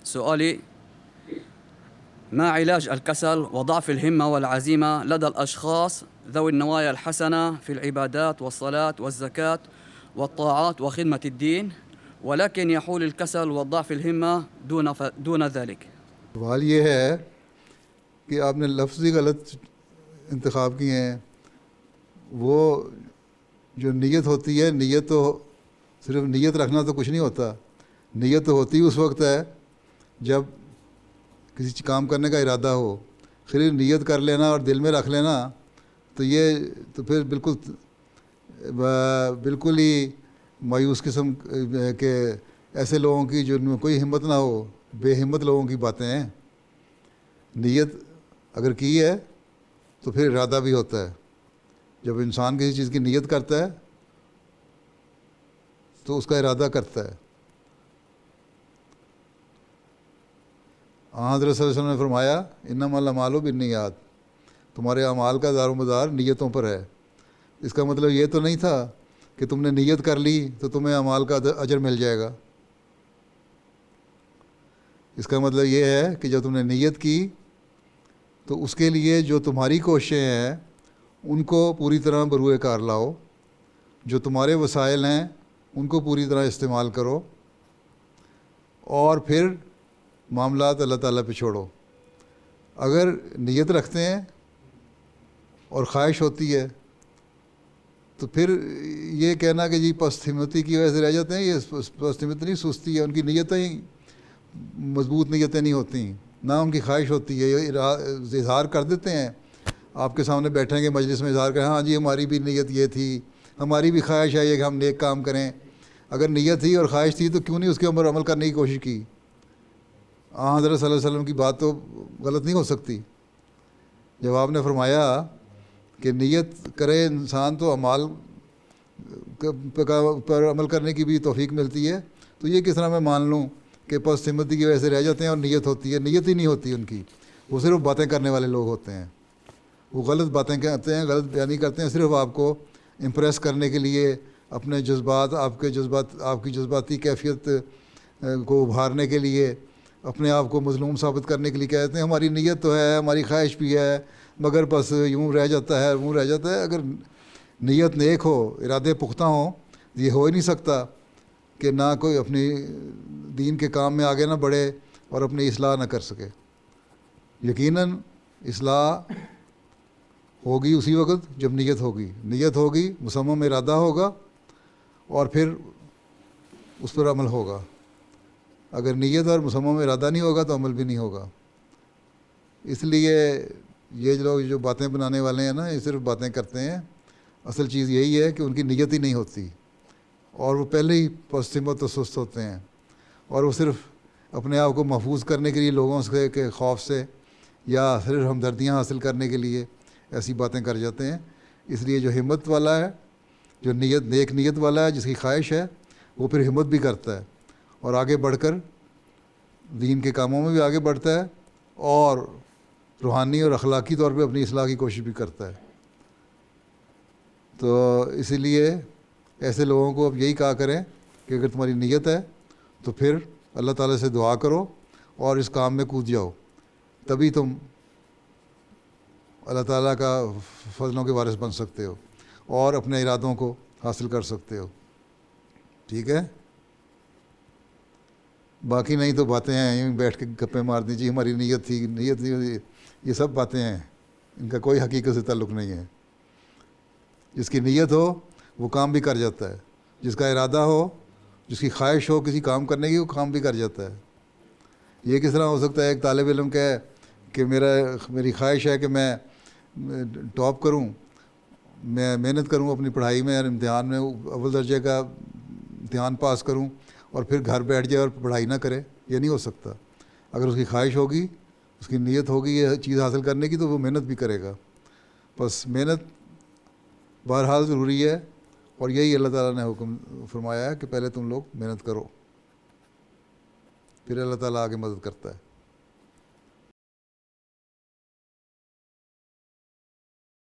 سؤالي: ما علاج الكسل وضعف الهمة والعزيمة لدى الأشخاص ذوي النوايا الحسنة في العبادات والصلاة والزكاة والطاعات وخدمة الدين، ولكن يحول الكسل وضعف الهمة دون ذلك؟ سوال یہ ہے کہ آپ نے لفظی غلط انتخاب کیے ہیں. وہ جو نیت ہوتی ہے، نیت تو صرف نیت رکھنا تو کچھ نہیں ہوتا. نیت تو ہوتی اس وقت ہے جب کسی کام کرنے کا ارادہ ہو. خالی نیت کر لینا اور دل میں رکھ لینا تو یہ تو پھر بالکل ہی مایوس قسم کے ایسے لوگوں کی جن میں کوئی ہمت نہ ہو، بے ہمت لوگوں کی باتیں ہیں. نیت اگر کی ہے تو پھر ارادہ بھی ہوتا ہے. جب انسان کسی چیز کی نیت کرتا ہے تو اس کا ارادہ کرتا ہے. حضرت صلی اللہ علیہ وسلم نے فرمایا انما الاعمال بالنیات، تمہارے اعمال کا دار و مدار نیتوں پر ہے. اس کا مطلب یہ تو نہیں تھا کہ تم نے نیت کر لی تو تمہیں اعمال کا اجر مل جائے گا. اس کا مطلب یہ ہے کہ جب تم نے نیت کی تو اس کے لیے جو تمہاری کوششیں ہیں ان کو پوری طرح بروئے کار لاؤ. جو تمہارے وسائل ہیں ان کو پوری طرح استعمال کرو اور پھر معاملات اللہ تعالیٰ پہ چھوڑو. اگر نیت رکھتے ہیں اور خواہش ہوتی ہے تو پھر یہ کہنا کہ جی پست ہمتی کی وجہ سے رہ جاتے ہیں، یہ پست ہمت نہیں، سستی ہے. ان کی نیتیں مضبوط نیتیں نہیں ہوتی، نہ ان کی خواہش ہوتی ہے. یہ اظہار کر دیتے ہیں، آپ کے سامنے بیٹھیں گے مجلس میں اظہار کریں، ہاں جی ہماری بھی نیت یہ تھی، ہماری بھی خواہش ہے یہ کہ ہم نیک کام کریں. اگر نیت تھی اور خواہش تھی تو کیوں نہیں اس کے اوپر عمل کرنے کی کوشش کی؟ حضرت صلی اللہ علیہ وسلم کی بات تو غلط نہیں ہو سکتی. جب آپ نے فرمایا کہ نیت کرے انسان تو اعمال پر عمل کرنے کی بھی توفیق ملتی ہے، تو یہ کس طرح میں مان لوں کہ پست ہمتی کی وجہ سے رہ جاتے ہیں اور نیت ہوتی ہے؟ نیت ہی نہیں ہوتی ان کی. وہ صرف باتیں کرنے والے لوگ ہوتے ہیں. وہ غلط باتیں کہتے ہیں، غلط بیانی کرتے ہیں صرف آپ کو امپریس کرنے کے لیے، اپنے جذبات، آپ کی جذباتی کیفیت کو ابھارنے کے لیے، اپنے آپ کو مظلوم ثابت کرنے کے لیے کہتے ہیں ہماری نیت تو ہے، ہماری خواہش بھی ہے، مگر بس یوں رہ جاتا ہے، یوں رہ جاتا ہے. اگر نیت نیک ہو، ارادے پختہ ہوں، یہ ہو ہی نہیں سکتا کہ نہ کوئی اپنی دین کے کام میں آگے نہ بڑھے اور اپنی اصلاح نہ کر سکے. یقیناً اصلاح ہوگی اسی وقت جب نیت ہوگی. نیت ہوگی، مصمم ارادہ ہوگا اور پھر اس پر عمل ہوگا. اگر نیت اور مصمم ارادہ نہیں ہوگا تو عمل بھی نہیں ہوگا. اس لیے یہ لوگ جو باتیں بنانے والے ہیں نا، یہ صرف باتیں کرتے ہیں. اصل چیز یہی ہے کہ ان کی نیت ہی نہیں ہوتی اور وہ پہلے ہی پست ہمت و سست ہوتے ہیں، اور وہ صرف اپنے آپ کو محفوظ کرنے کے لیے لوگوں سے کے خوف سے یا صرف ہمدردیاں حاصل کرنے کے لیے ایسی باتیں کر جاتے ہیں. اس لیے جو ہمت والا ہے، جو نیک نیت والا ہے، جس کی خواہش ہے، وہ پھر ہمت بھی کرتا ہے اور آگے بڑھ کر دین کے کاموں میں بھی آگے بڑھتا ہے اور روحانی اور اخلاقی طور پہ اپنی اصلاح کی کوشش بھی کرتا ہے. تو اسی لیے ایسے لوگوں کو اب یہی کہا کریں کہ اگر تمہاری نیت ہے تو پھر اللہ تعالیٰ سے دعا کرو اور اس کام میں کود جاؤ، تبھی تم اللہ تعالیٰ کا فضلوں کے وارث بن سکتے ہو اور اپنے ارادوں کو حاصل کر سکتے ہو. ٹھیک ہے؟ باقی نہیں تو باتیں ہیں، یوں بیٹھ کے گپیں مار دیجیے ہماری نیت تھی، نیت نہیں ہوتی، یہ سب باتیں ہیں، ان کا کوئی حقیقت سے تعلق نہیں ہے. جس کی نیت ہو وہ کام بھی کر جاتا ہے، جس کا ارادہ ہو، جس کی خواہش ہو کسی کام کرنے کی، وہ کام بھی کر جاتا ہے. یہ کس طرح ہو سکتا ہے ایک طالب علم کہے کہ میری خواہش ہے کہ میں ٹاپ کروں، میں محنت کروں اپنی پڑھائی میں اور امتحان میں اول درجے کا امتحان پاس کروں، اور پھر گھر بیٹھ جائے اور پڑھائی نہ کرے؟ یہ نہیں ہو سکتا. اگر اس کی خواہش ہوگی، اس کی نیت ہوگی یہ چیز حاصل کرنے کی، تو وہ محنت بھی کرے گا. بس محنت بہرحال ضروری ہے، اور یہی اللہ تعالیٰ نے حکم فرمایا ہے کہ پہلے تم لوگ محنت کرو، پھر اللہ تعالیٰ آگے مدد کرتا ہے.